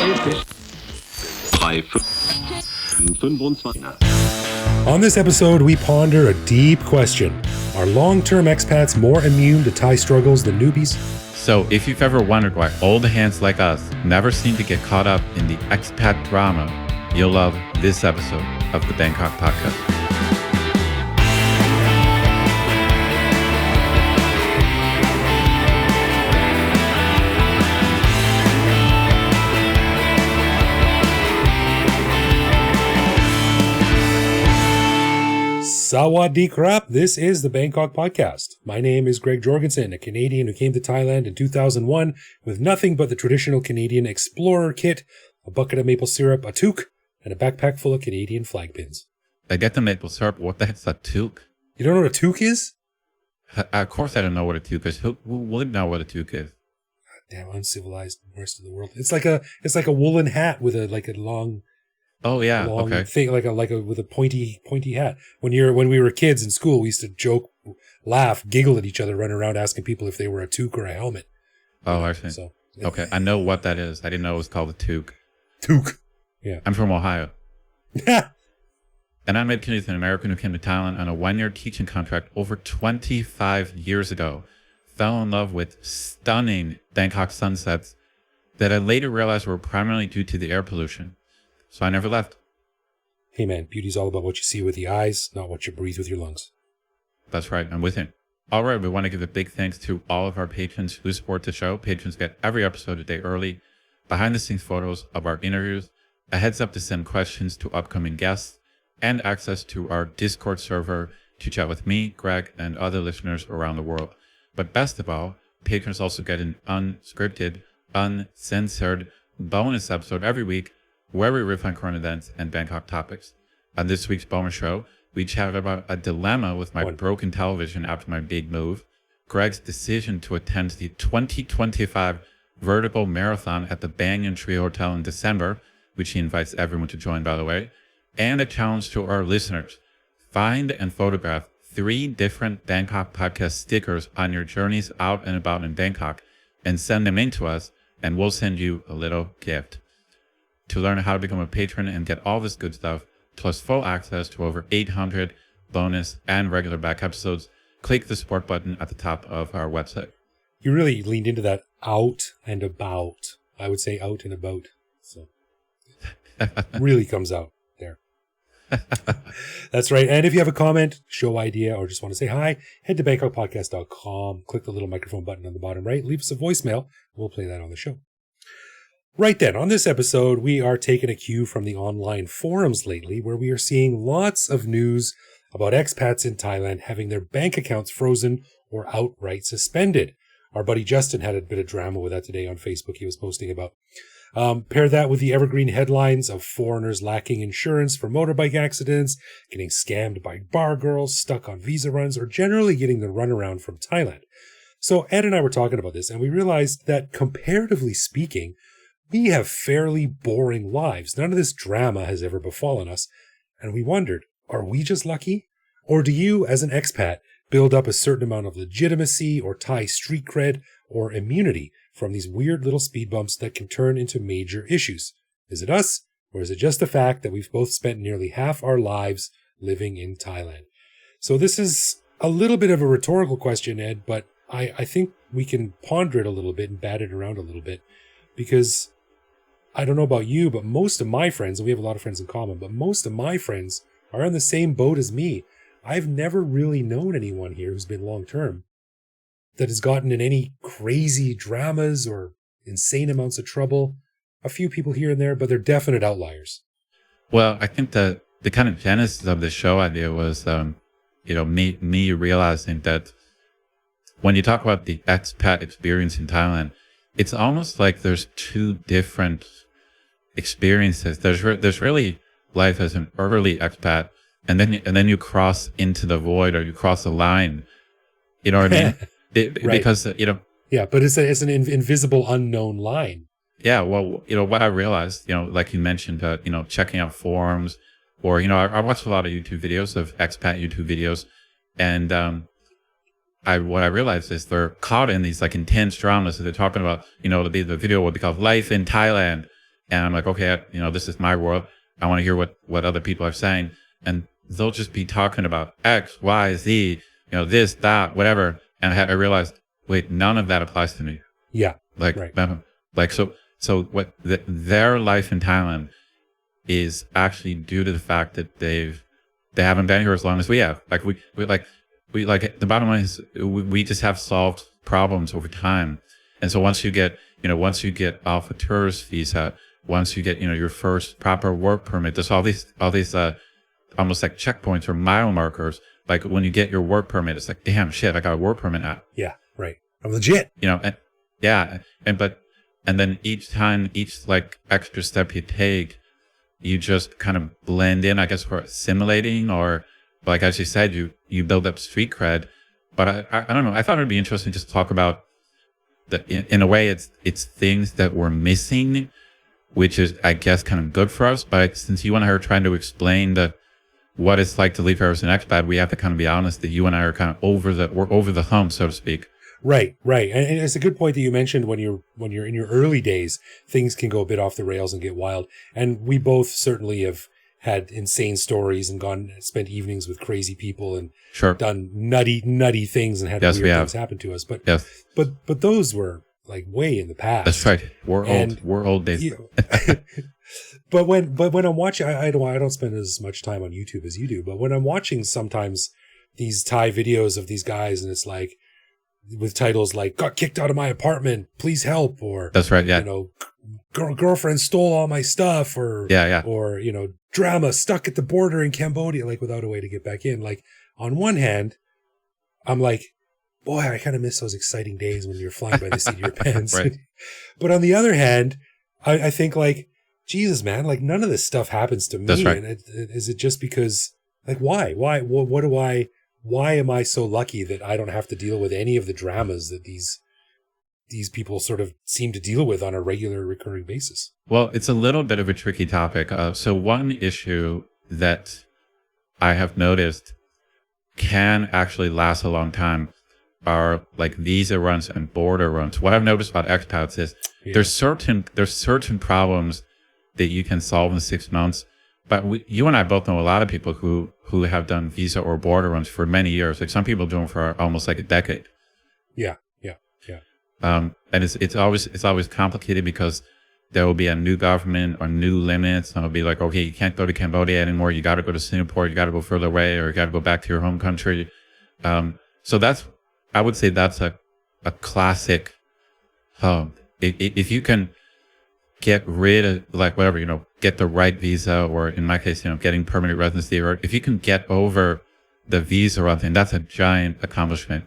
On this episode, we ponder a deep question. Are long-term expats more immune to Thai struggles than newbies? So if you've ever wondered why old hands like us never seem to get caught up in the expat drama, you'll love this episode of the Bangkok Podcast. Sawadee krap, this is the Bangkok Podcast. My name is Greg Jorgensen, a Canadian who came to Thailand in 2001 with nothing but the traditional Canadian explorer kit, a bucket of maple syrup, a toque, and a backpack full of Canadian flag pins. I get the maple syrup. What the heck's a toque? You don't know what a toque is? Of course I don't know what a toque is. Who would know what a toque is? Damn uncivilized rest of the world. It's like a woolen hat with a long... Oh yeah, long okay. thing, like a with a pointy hat. When we were kids in school, we used to joke, laugh, giggle at each other, run around asking people if they were a toque or a helmet. Oh, I see. So, okay, I know what that is. I didn't know it was called a toque. Toque. Yeah. I'm from Ohio. And I'm a Canadian American who came to Thailand on a 1-year teaching contract over 25 years ago. Fell in love with stunning Bangkok sunsets that I later realized were primarily due to the air pollution. So I never left. Hey man, beauty's all about what you see with the eyes, not what you breathe with your lungs. That's right, I'm with it. All right, we want to give a big thanks to all of our patrons who support the show. Patrons get every episode a day early, behind-the-scenes photos of our interviews, a heads-up to send questions to upcoming guests, and access to our Discord server to chat with me, Greg, and other listeners around the world. But best of all, patrons also get an unscripted, uncensored bonus episode every week where we riff on current events and Bangkok topics. On this week's bonus show, we chatted about a dilemma with my broken television after my big move, Greg's decision to attend the 2025 Vertical Marathon at the Banyan Tree Hotel in December, which he invites everyone to join, by the way, and a challenge to our listeners. Find and photograph 3 different Bangkok podcast stickers on your journeys out and about in Bangkok and send them in to us, and we'll send you a little gift. To learn how to become a patron and get all this good stuff, plus full access to over 800 bonus and regular back episodes, click the support button at the top of our website. You really leaned into that out and about. I would say out and about. So really comes out there. That's right. And if you have a comment, show idea, or just want to say hi, head to BangkokPodcast.com. Click the little microphone button on the bottom right. Leave us a voicemail. We'll play that on the show. Right then, on this episode, we are taking a cue from the online forums lately, where we are seeing lots of news about expats in Thailand having their bank accounts frozen or outright suspended. Our buddy Justin had a bit of drama with that today on Facebook he was posting about. Pair that with the evergreen headlines of foreigners lacking insurance for motorbike accidents, getting scammed by bar girls, stuck on visa runs, or generally getting the runaround from Thailand. So Ed and I were talking about this, and we realized that comparatively speaking, we have fairly boring lives. None of this drama has ever befallen us. And we wondered, are we just lucky? Or do you, as an expat, build up a certain amount of legitimacy or Thai street cred or immunity from these weird little speed bumps that can turn into major issues? Is it us? Or is it just the fact that we've both spent nearly half our lives living in Thailand? So this is a little bit of a rhetorical question, Ed, but I think we can ponder it a little bit and bat it around a little bit, because I don't know about you, but most of my friends, and we have a lot of friends in common, but most of my friends are in the same boat as me. I've never really known anyone here who's been long-term that has gotten in any crazy dramas or insane amounts of trouble. A few people here and there, but they're definite outliers. Well, I think the kind of genesis of the show idea was, me realizing that when you talk about the expat experience in Thailand, it's almost like there's 2 different experiences. There's really life as an early expat, and then you cross into the void, or you cross the line. You know what I mean? Right. Because yeah, but it's an invisible, unknown line. Yeah, well, what I realized, like you mentioned, checking out forums, or I watch a lot of YouTube videos of expat YouTube videos, and what I realized is they're caught in these like intense dramas. So they're talking about, the video will be called Life in Thailand. and I'm like, okay, this is my world. I want to hear what other people are saying. And they'll just be talking about X, Y, Z, this, that, whatever. And I realized, wait, none of that applies to me. Yeah. Like, right. So what their life in Thailand is actually due to the fact that they haven't been here as long as we have. Like the bottom line is we just have solved problems over time. And so once you get off a tourist visa, once you get, your first proper work permit, there's all these almost like checkpoints or mile markers. Like when you get your work permit, it's like, damn shit, I got a work permit now. Yeah. Right. I'm legit. And then each like extra step you take, you just kind of blend in, I guess, for assimilating, or like, as you said, you build up street cred. But I don't know. I thought it'd be interesting just to talk about in a way, it's things that we're missing, which is, I guess, kind of good for us. But since you and I are trying to explain what it's like to leave here as an expat, we have to kind of be honest that you and I are kind of we're over the hump, so to speak. Right. And it's a good point that you mentioned when you're in your early days, things can go a bit off the rails and get wild. And we both certainly have had insane stories and spent evenings with crazy people and done nutty things and had weird things happen to us. But but those were like way in the past. That's right. We're old days. But when I'm watching, I don't spend as much time on YouTube as you do. But when I'm watching sometimes these Thai videos of these guys, and it's like, with titles like "got kicked out of my apartment, please help," or that's right, yeah, girlfriend stole all my stuff, or or drama stuck at the border in Cambodia, like without a way to get back in. Like, on one hand, I'm like, boy, I kind of miss those exciting days when you're flying by the seat of your pants. Right. But on the other hand, I think, like, Jesus, man, like, none of this stuff happens to me. That's right. And is it just because, like, why? Why am I so lucky that I don't have to deal with any of the dramas that these people sort of seem to deal with on a regular, recurring basis? Well, it's a little bit of a tricky topic. So one issue that I have noticed can actually last a long time are like visa runs and border runs. What I've noticed about expats is there's certain problems that you can solve in 6 months. But you and I both know a lot of people who have done visa or border runs for many years. Like, some people do them for almost like a decade. Yeah. And it's always complicated because there will be a new government or new limits, and it'll be like, okay, you can't go to Cambodia anymore. You got to go to Singapore. You got to go further away, or you got to go back to your home country. So I would say that's a classic. If you can get rid of, like, whatever, get the right visa, or in my case, getting permanent residency, or if you can get over the visa run thing, that's a giant accomplishment.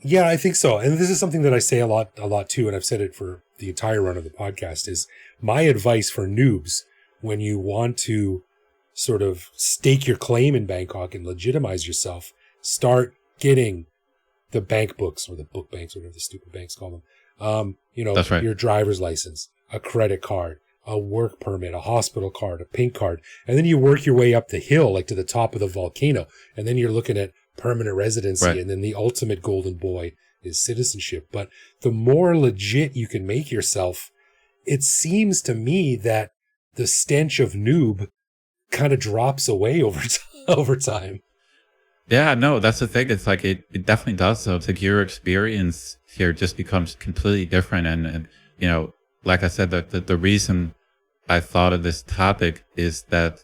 Yeah, I think so. And this is something that I say a lot too, and I've said it for the entire run of the podcast, is my advice for noobs when you want to sort of stake your claim in Bangkok and legitimize yourself, start getting the bank books, or the book banks, whatever the stupid banks call them. That's right. Your driver's license, a credit card, a work permit, a hospital card, a pink card. And then you work your way up the hill, like to the top of the volcano. And then you're looking at permanent residency. Right. And then the ultimate golden boy is citizenship. But the more legit you can make yourself, it seems to me that the stench of noob kind of drops away over time. Yeah, no, that's the thing. It's like, it definitely does. So it's like your experience here just becomes completely different. And like I said, the reason I thought of this topic is that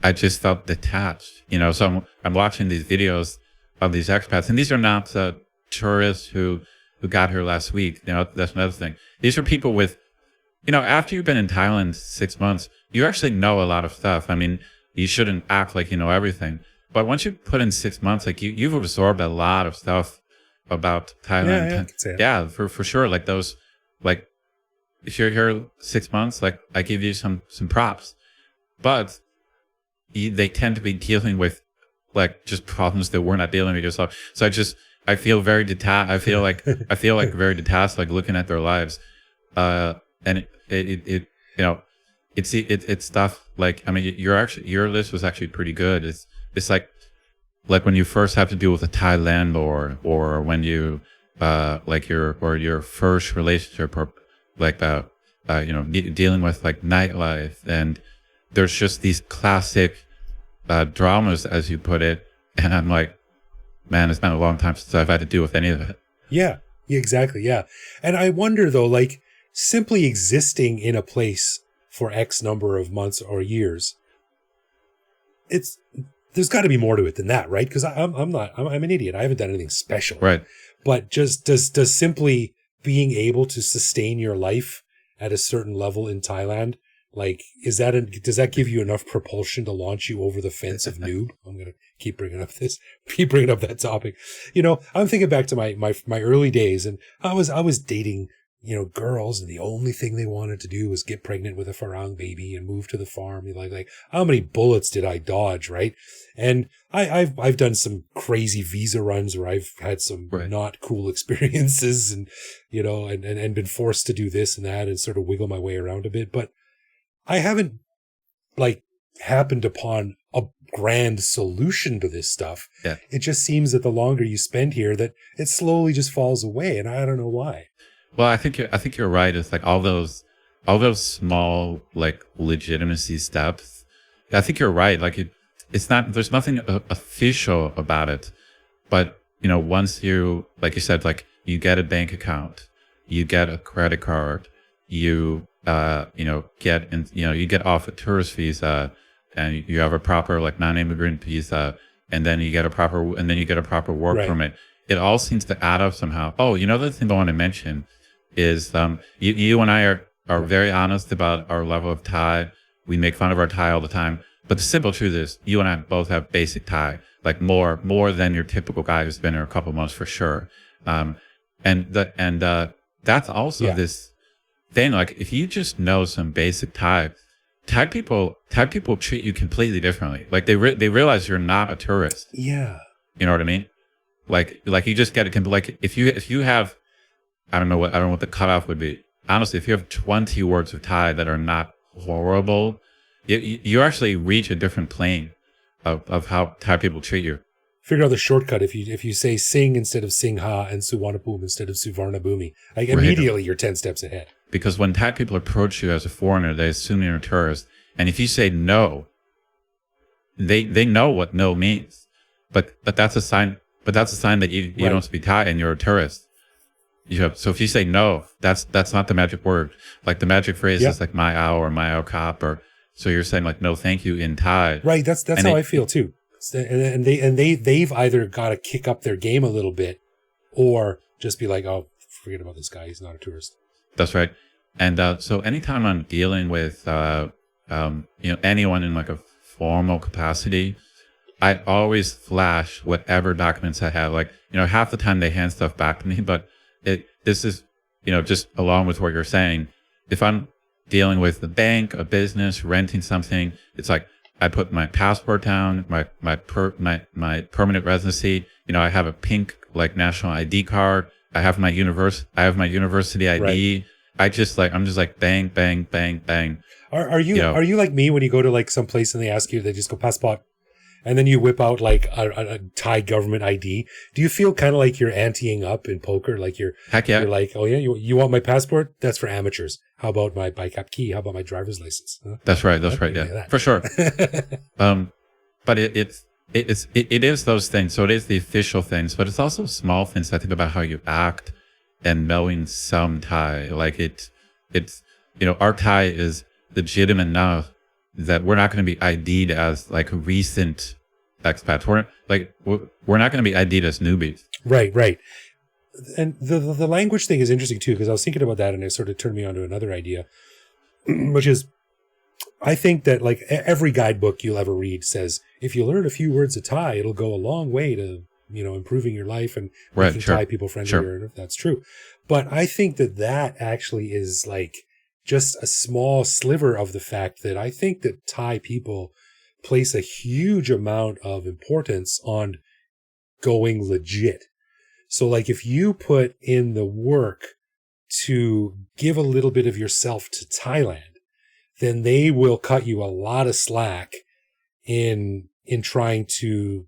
I just felt detached, so I'm watching these videos of these expats, and these are not tourists who got here last week. That's another thing. These are people with, after you've been in Thailand 6 months, you actually know a lot of stuff. I mean, you shouldn't act like you know everything, but once you put in 6 months, like you've absorbed a lot of stuff about Thailand. Yeah, I can say it. Yeah, for sure. Like those, like, if you're here 6 months, like, I give you some props, but they tend to be dealing with, like, just problems that we're not dealing with yourself. So I feel very detached. I feel like very detached, like, looking at their lives. And it's stuff like, I mean, your list was actually pretty good. It's like when you first have to deal with a Thai landlord, or when you, like your first relationship, or like dealing with like nightlife, and there's just these classic dramas, as you put it. And I'm like, man, it's been a long time since I've had to deal with any of it. Yeah, exactly. Yeah. And I wonder though, like simply existing in a place for X number of months or years, there's got to be more to it than that, right? Because I'm an idiot. I haven't done anything special. Right. But just does simply being able to sustain your life at a certain level in Thailand, like, does that give you enough propulsion to launch you over the fence of noob? I'm going to keep bringing up that topic. I'm thinking back to my early days, and I was dating, girls, and the only thing they wanted to do was get pregnant with a farang baby and move to the farm. Like how many bullets did I dodge, right? And I've done some crazy visa runs where I've had some not cool experiences, and and been forced to do this and that and sort of wiggle my way around a bit, but I haven't like happened upon a grand solution to this stuff. Yeah. It just seems that the longer you spend here, that it slowly just falls away, and I don't know why. Well, I think you're right. It's like all those small like legitimacy steps. I think you're right. Like it's not. There's nothing official about it, but once you, like you said, like you get a bank account, you get a credit card, you get off a tourist visa, and you have a proper like non-immigrant visa, and then you get a proper work permit. It all seems to add up somehow. Oh, the other thing I want to mention is you and I are very honest about our level of Thai. We make fun of our Thai all the time, but the simple truth is you and I both have basic Thai, like more than your typical guy who's been here a couple months for sure. And that's also this thing. Like if you just know some basic Thai people treat you completely differently. Like they realize you're not a tourist. Yeah. You know what I mean? Like you just get it. Like if you have, I don't know what the cutoff would be. Honestly, if you have 20 words of Thai that are not horrible, you actually reach a different plane of how Thai people treat you. Figure out the shortcut. If you say sing instead of singha and suvarnabhumi instead of suvarnabhumi, like immediately you're 10 steps ahead. Because when Thai people approach you as a foreigner, they assume you're a tourist. And if you say no, they know what no means. But that's a sign. But that's a sign that you don't speak Thai and you're a tourist. So if you say no, that's not the magic word. Like the magic phrase is like mai ao or mai ao kap, or so you're saying like no thank you in Thai. Right. That's how I feel too. And they've either got to kick up their game a little bit, or just be like, oh, forget about this guy. He's not a tourist. That's right. And so anytime I'm dealing with anyone in like a formal capacity, I always flash whatever documents I have. Like, half the time they hand stuff back to me, but this is, just along with what you're saying. If I'm dealing with the bank, a business, renting something, it's like I put my passport down, my permanent residency. I have a pink like national ID card. I have my university ID. Right. I'm just like bang, bang, bang, bang. Are you like me when you go to like some place and they ask you, they just go passport, and then you whip out like a Thai government ID? Do you feel kind of like you're anteing up in poker? Like you're like, oh yeah, you want my passport? That's for amateurs. How about my bike app key? How about my driver's license? Huh? That's right. Yeah, for sure. But it is those things. So it is the official things, but it's also small things. I think about how you act and knowing some Thai. Like it's our Thai is legitimate enough that we're not going to be ID'd as like recent expats. We're not going to be ID'd as newbies. Right. And the language thing is interesting too, because I was thinking about that and it sort of turned me on to another idea, which is, I think that like every guidebook you'll ever read says, if you learn a few words of Thai, it'll go a long way to, improving your life and making Thai people friendlier. And if that's true. But I think that actually is like just a small sliver of the fact that I think that Thai people place a huge amount of importance on going legit. So like if you put in the work to give a little bit of yourself to Thailand, then they will cut you a lot of slack in trying to,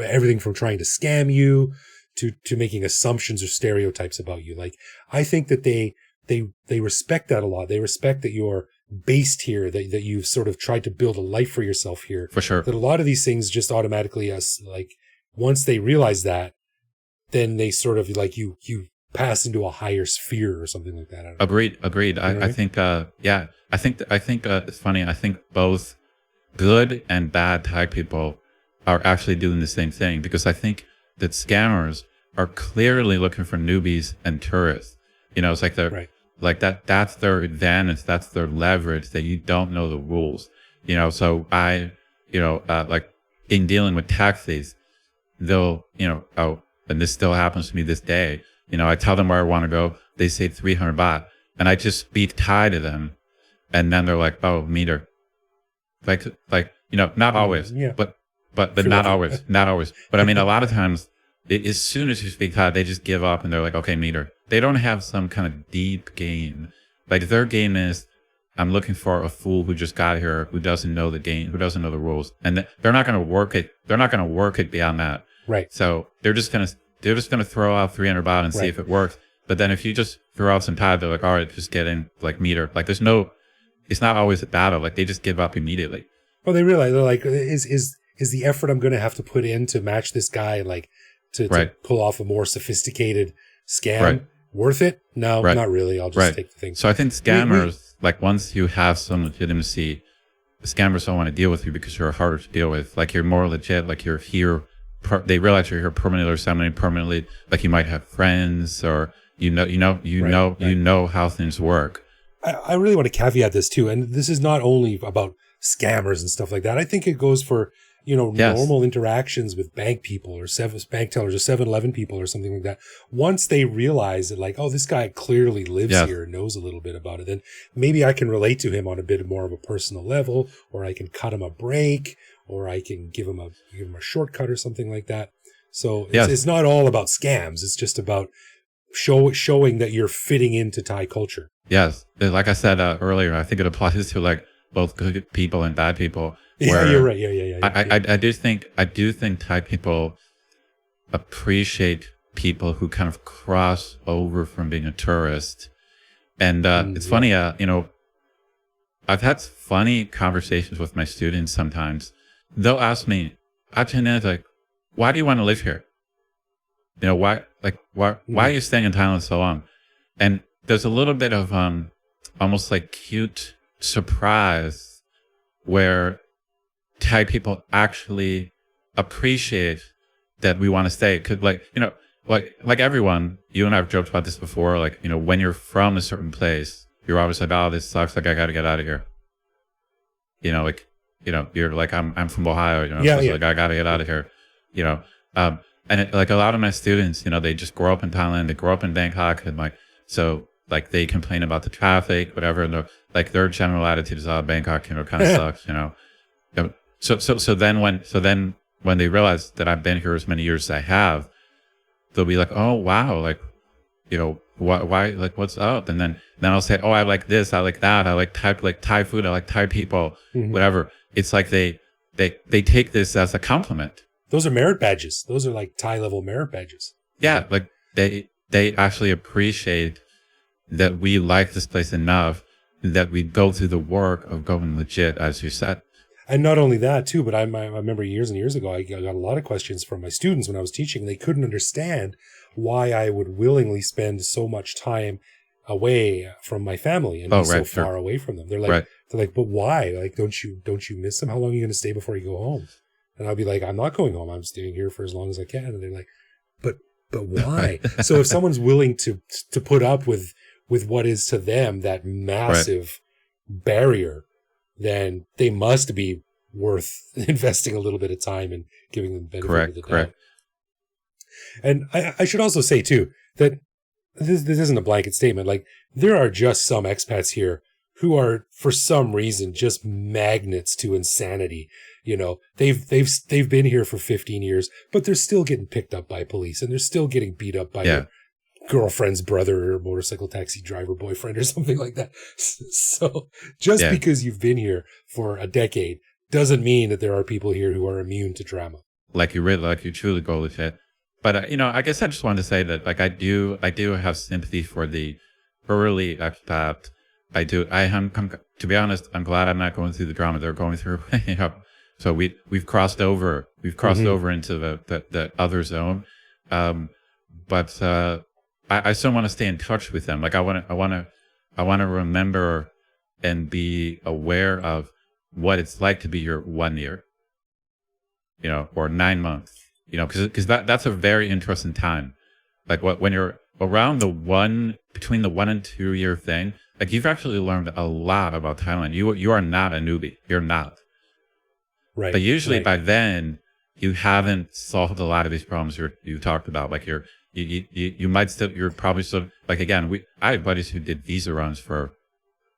everything from trying to scam you to making assumptions or stereotypes about you. Like, I think that they they respect that a lot. They respect that you're based here, that you've sort of tried to build a life for yourself here. For sure. That a lot of these things just automatically, like once they realize that, then they sort of like you pass into a higher sphere or something like that. Agreed. I think, I think it's funny. I think both good and bad Thai people are actually doing the same thing, because I think that scammers are clearly looking for newbies and tourists. You know, it's like they're like that's their advantage. That's their leverage, that you don't know the rules. You know, so like in dealing with taxis, they'll, and this still happens to me this day. You know, I tell them where I want to go. They say 300 baht, and I just speak Thai to them. And then they're like, oh, meter. Like, not always, but not always, not always. But I mean, a lot of times, as soon as you speak Thai, they just give up and they're like, okay, meter. They don't have some kind of deep game. Like, their game is, I'm looking for a fool who just got here, who doesn't know the game, who doesn't know the rules. And they're not going to work it. They're not going to work it beyond that. Right. So they're just going to throw out 300 baht and see if it works. But then if you just throw out some Thai, they're like, all right, just get in, like, meter. Like, it's not always a battle. Like, they just give up immediately. Well, they realize, they're like, is the effort I'm going to have to put in to match this guy, like to pull off a more sophisticated scam worth it? No, not really. I'll just take the thing. So I think scammers, like, once you have some legitimacy, the scammers don't want to deal with you because you're harder to deal with. Like, you're more legit. Like, you're here. They realize you're here permanently or semi-permanently. Like, you might have friends, or you know how things work. I really want to caveat this too, and this is not only about scammers and stuff like that. I think it goes for, normal interactions with bank people or bank tellers or 7-Eleven people or something like that. Once they realize that, like, oh, this guy clearly lives here and knows a little bit about it, then maybe I can relate to him on a bit more of a personal level, or I can cut him a break, or I can give him a shortcut or something like that. So it's not all about scams. It's just about showing that you're fitting into Thai culture. Yes. Like I said earlier, I think it applies to, like, both good people and bad people. Yeah, you're right. Yeah. I do think Thai people appreciate people who kind of cross over from being a tourist. And it's funny, I've had funny conversations with my students sometimes. They'll ask me, like, why do you want to live here? Why are you staying in Thailand so long? And there's a little bit of almost like cute surprise where Thai people actually appreciate that we want to stay. Cause like everyone, you and I have joked about this before. Like, when you're from a certain place, you're always like, oh, this sucks. Like, I got to get out of here. You're like, I'm from Ohio, like, I got to get out of here, and like a lot of my students, they just grow up in Thailand, they grow up in Bangkok, and like they complain about the traffic, whatever. And like their general attitude is, oh, Bangkok, kind of sucks, So then when they realize that I've been here as many years as I have, they'll be like, oh, wow. Like, why, like, what's up? And then I'll say, oh, I like this. I like that. I like Thai food. I like Thai people, whatever. It's like they take this as a compliment. Those are merit badges. Those are like Thai level merit badges. Yeah. Like they actually appreciate that we like this place enough that we go through the work of going legit, as you said. And not only that too, but I remember years and years ago, I got a lot of questions from my students when I was teaching. They couldn't understand why I would willingly spend so much time away from my family and be so far away from them. They're like, but why? Like, don't you miss them? How long are you going to stay before you go home? And I'll be like, I'm not going home. I'm staying here for as long as I can. And they're like, but why? So if someone's willing to put up with what is to them that massive barrier, then they must be worth investing a little bit of time and giving them the benefit of the doubt. And I should also say too that this isn't a blanket statement. Like, there are just some expats here who are, for some reason, just magnets to insanity. They've been here for 15 years, but they're still getting picked up by police, and they're still getting beat up by their girlfriend's brother or motorcycle taxi driver boyfriend or something like that. So just because you've been here for a decade doesn't mean that there are people here who are immune to drama. Like you truly go legit. But I guess I just wanted to say that, like, I do have sympathy for early expat, to be honest, I'm glad I'm not going through the drama they're going through. So we've crossed over into the other zone. But I still want to stay in touch with them. Like I want to remember and be aware of what it's like to be here 1 year, or 9 months, because that's a very interesting time. Like when you're around between the 1 and 2 year thing, like you've actually learned a lot about Thailand. You are not a newbie. You're not. Right. But usually right. by then you haven't solved a lot of these problems you talked about. Like you're probably still, like, again, I have buddies who did visa runs for,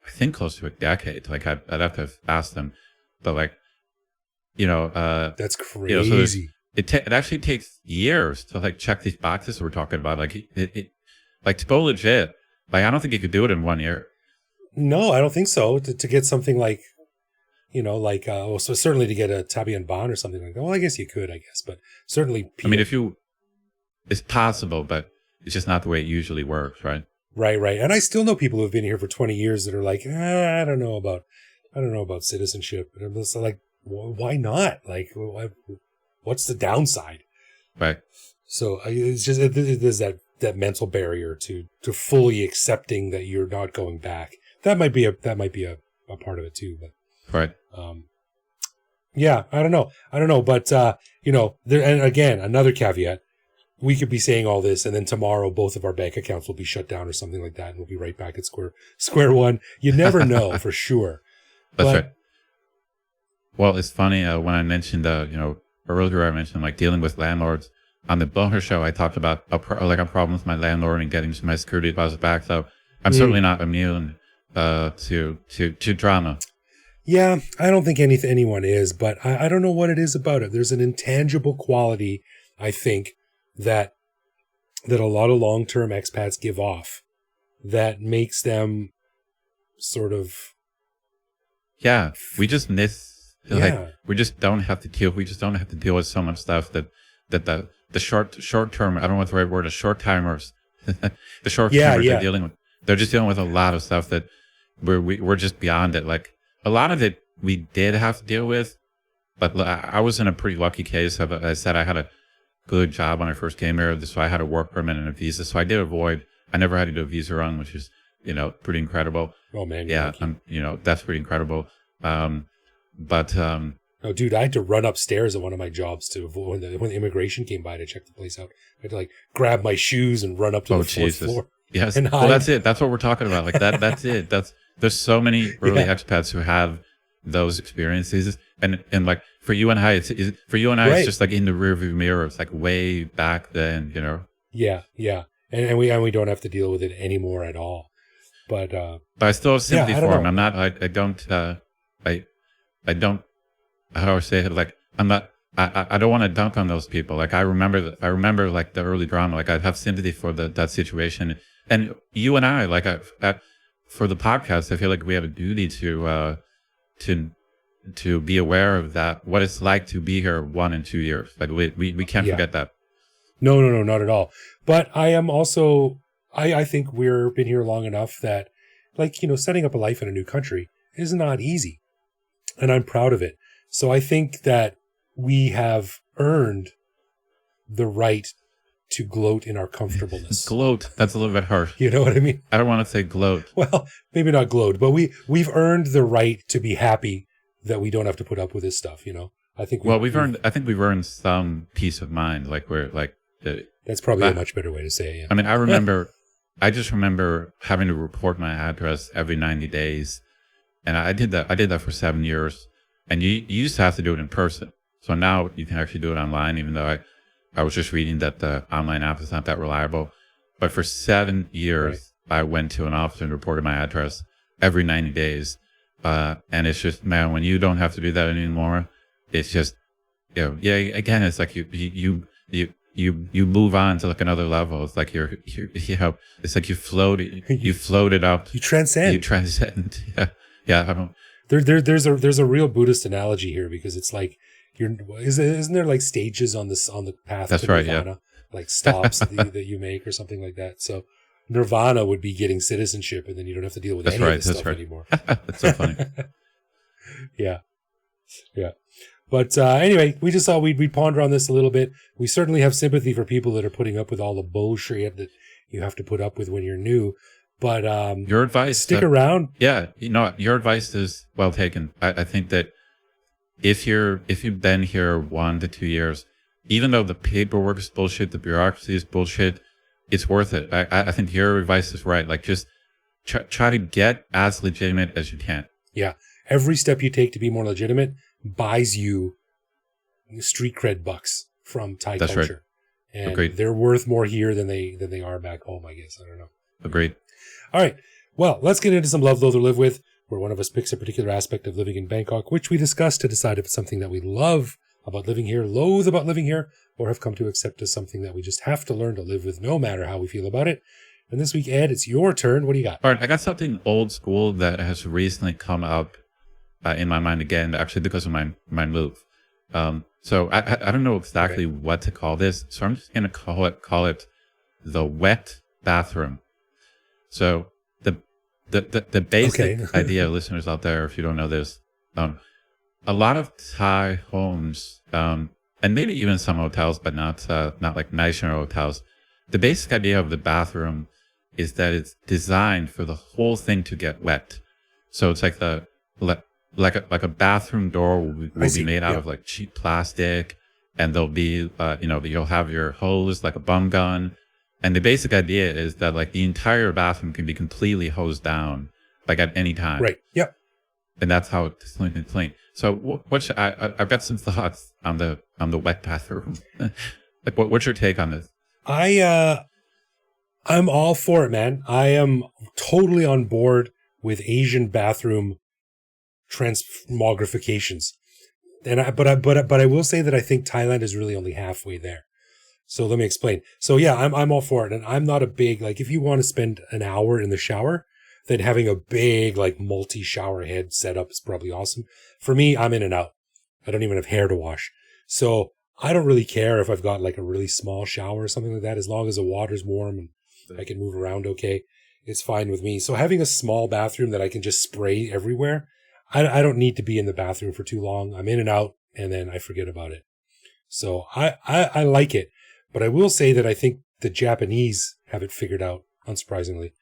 I think, close to a decade. Like I'd have to ask them, but like, That's crazy. It actually takes years to like check these boxes we're talking about. Like like to go legit, like I don't think you could do it in 1 year. No, I don't think so. To get something like, so certainly to get a Tabian bond or something like that. Well, I guess you could, but certainly. I mean, it's possible, but it's just not the way it usually works, right? Right. And I still know people who have been here for 20 years that are like, I don't know about citizenship. And I'm just like, why not? Like, what's the downside? Right. So it's just, there's that mental barrier to fully accepting that you're not going back. That might be a part of it too, but. Right. Yeah, I don't know. But, there, and again, another caveat, we could be saying all this and then tomorrow both of our bank accounts will be shut down or something like that. And we'll be right back at square one. You never know for sure. That's right. Well, it's funny when I mentioned, earlier I mentioned like dealing with landlords on the Boher show. I talked about a problem with my landlord and getting my security deposit back. So I'm certainly not immune to drama. Yeah, I don't think anyone is, but I don't know what it is about it. There's an intangible quality, I think, that a lot of long-term expats give off that makes them sort of. Yeah, we just miss. Like we just don't have to deal. We just don't have to deal with so much stuff that the short term. I don't know what the right word is. Short timers. The short timers are dealing with. They're just dealing with a lot of stuff that we're just beyond it. Like a lot of it we did have to deal with, but I was in a pretty lucky case. I said I had a good job when I first came here, so I had a work permit and a visa. So I did avoid. I never had to do a visa run, which is pretty incredible. Oh man, yeah, that's pretty incredible. Oh, dude, I had to run upstairs at one of my jobs to when the immigration came by to check the place out. I had to like grab my shoes and run up to the fourth floor. Yes, well, that's it. That's what we're talking about. Like that's it. There's so many early expats who have those experiences, and like for you and I, it's just like in the rearview mirror. It's like way back then, Yeah, and we don't have to deal with it anymore at all. But I still have sympathy for him. I'm not. I don't. How do I say it? Like I'm not. I don't want to dunk on those people. Like I remember like the early drama. Like I have sympathy for that situation. And you and I, like for the podcast, I feel like we have a duty to be aware of that. What it's like to be here 1 and 2 years. Like we can't forget that. No, not at all. But I am also. I think we've been here long enough that, like, setting up a life in a new country is not easy. And I'm proud of it. So I think that we have earned the right to gloat in our comfortableness. Gloat. That's a little bit harsh. You know what I mean? I don't want to say gloat. Well, maybe not gloat, but we've earned the right to be happy that we don't have to put up with this stuff, I think we've earned some peace of mind. Like we're like, that's probably a much better way to say it. Yeah. I mean, I just remember having to report my address every 90 days. And I did that for 7 years. And you used to have to do it in person. So now you can actually do it online, even though I was just reading that the online app is not that reliable. But for 7 years, I went to an office and reported my address every 90 days. And it's just, man, when you don't have to do that anymore, it's just, again, it's like you move on to like another level. It's like it's like you floated up. You transcend. Yeah. I don't. There's a real Buddhist analogy here because it's like isn't there like stages on the path to Nirvana? Like stops that you make or something like that. So nirvana would be getting citizenship, and then you don't have to deal with any of this stuff anymore. That's so funny. Yeah. But anyway, we just thought we'd ponder on this a little bit. We certainly have sympathy for people that are putting up with all the bullshit that you have to put up with when you're new. But your advice, stick around. Yeah, your advice is well taken. I think that if you've been here 1 to 2 years, even though the paperwork is bullshit, the bureaucracy is bullshit, it's worth it. I think your advice is right. Like, just try to get as legitimate as you can. Yeah. Every step you take to be more legitimate buys you street cred bucks from Thai culture. Right. And Agreed. They're worth more here than they are back home, I guess. I don't know. Agreed. All right. Well, let's get into some love, loathe, or live with, where one of us picks a particular aspect of living in Bangkok, which we discuss to decide if it's something that we love about living here, loathe about living here, or have come to accept as something that we just have to learn to live with no matter how we feel about it. And this week, Ed, it's your turn. What do you got? All right. I got something old school that has recently come up in my mind again, actually because of my move. So I don't know exactly what to call this. So I'm just going to call it the wet bathroom. So the basic idea, listeners out there, if you don't know this, a lot of Thai homes, and maybe even some hotels, but not like nicer hotels. The basic idea of the bathroom is that it's designed for the whole thing to get wet. So it's like like a bathroom door will be made out of like cheap plastic, and there'll be you'll have your hose like a bum gun, and the basic idea is that like the entire bathroom can be completely hosed down like at any time. Right. Yep. And that's how it's clean. So I've got some thoughts on the wet bathroom. Like what's your take on this? I'm all for it, man. I am totally on board with Asian bathroom transmogrifications. But I will say that I think Thailand is really only halfway there. So let me explain. So yeah, I'm all for it. And I'm not a big, like, if you want to spend an hour in the shower, then having a big, like, multi-shower head setup is probably awesome. For me, I'm in and out. I don't even have hair to wash. So I don't really care if I've got like a really small shower or something like that. As long as the water's warm and I can move around okay, it's fine with me. So having a small bathroom that I can just spray everywhere, I don't need to be in the bathroom for too long. I'm in and out, and then I forget about it. So I like it. But I will say that I think the Japanese have it figured out, unsurprisingly,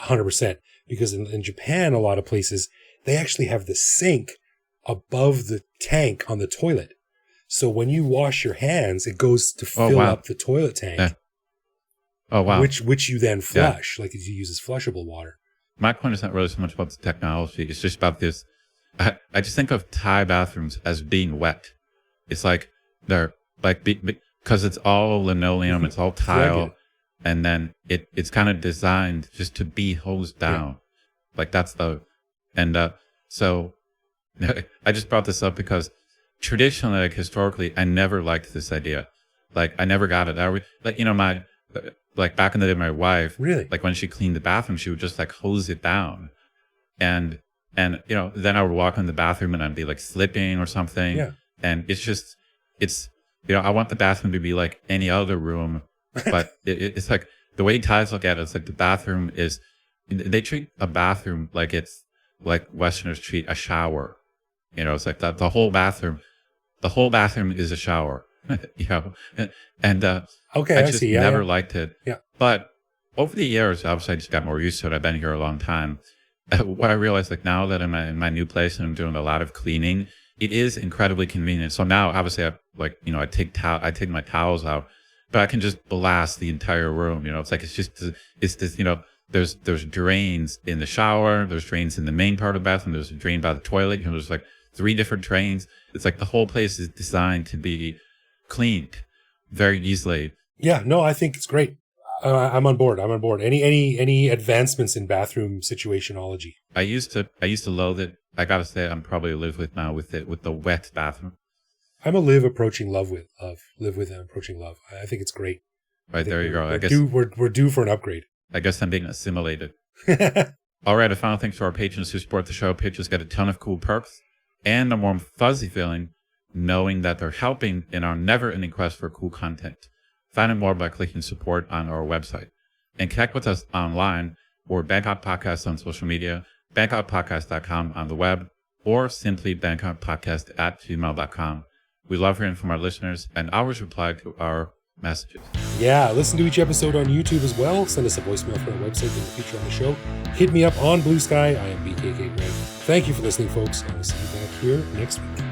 100%. Because in Japan, a lot of places, they actually have the sink above the tank on the toilet. So when you wash your hands, it goes to fill up the toilet tank. Yeah. Oh, wow. Which you then flush, like you use as flushable water. My point is not really so much about the technology. It's just about this. I just think of Thai bathrooms as being wet. It's like they're like, because it's all linoleum, it's all tile, and then it's kind of designed just to be hosed down. Yeah. Like that's so I just brought this up because traditionally, like historically, I never liked this idea. Like I never got it. Like back in the day, my wife, really, like when she cleaned the bathroom, she would just like hose it down, and then I would walk in the bathroom and I'd be like slipping or something. Yeah. And it's I want the bathroom to be like any other room, but it's like the way Thais look at it, it's like the bathroom is, they treat a bathroom like it's like Westerners treat a shower. It's like the whole bathroom is a shower. And okay, I just never liked it. Yeah. But over the years, obviously I just got more used to it. I've been here a long time. What I realized, like now that I'm in my new place and I'm doing a lot of cleaning, it is incredibly convenient. So now, obviously, I take my towels out, but I can just blast the entire room. It's like it's this. There's drains in the shower. There's drains in the main part of the bathroom. There's a drain by the toilet. There's like 3 different drains. It's like the whole place is designed to be cleaned very easily. Yeah, no, I think it's great. I'm on board. Any advancements in bathroom situationology? I used to loathe it. I gotta say, I'm probably live with now with the wet bathroom. I'm a live approaching love with live with and approaching love. I think it's great. Right, there you go. I guess we're due for an upgrade. I guess I'm being assimilated. All right, a final thanks to our patrons who support the show. Patrons get a ton of cool perks and a warm, fuzzy feeling knowing that they're helping in our never-ending quest for cool content. Find out more by clicking support on our website. And connect with us online or Bangkok Podcast on social media, bangkokpodcast.com on the web, or simply bangkokpodcast@gmail.com. We love hearing from our listeners and always reply to our messages. Yeah, listen to each episode on YouTube as well. Send us a voicemail for our website that will feature on the show. Hit me up on Blue Sky. I am BKK Greg. Thank you for listening, folks. I will see you back here next week.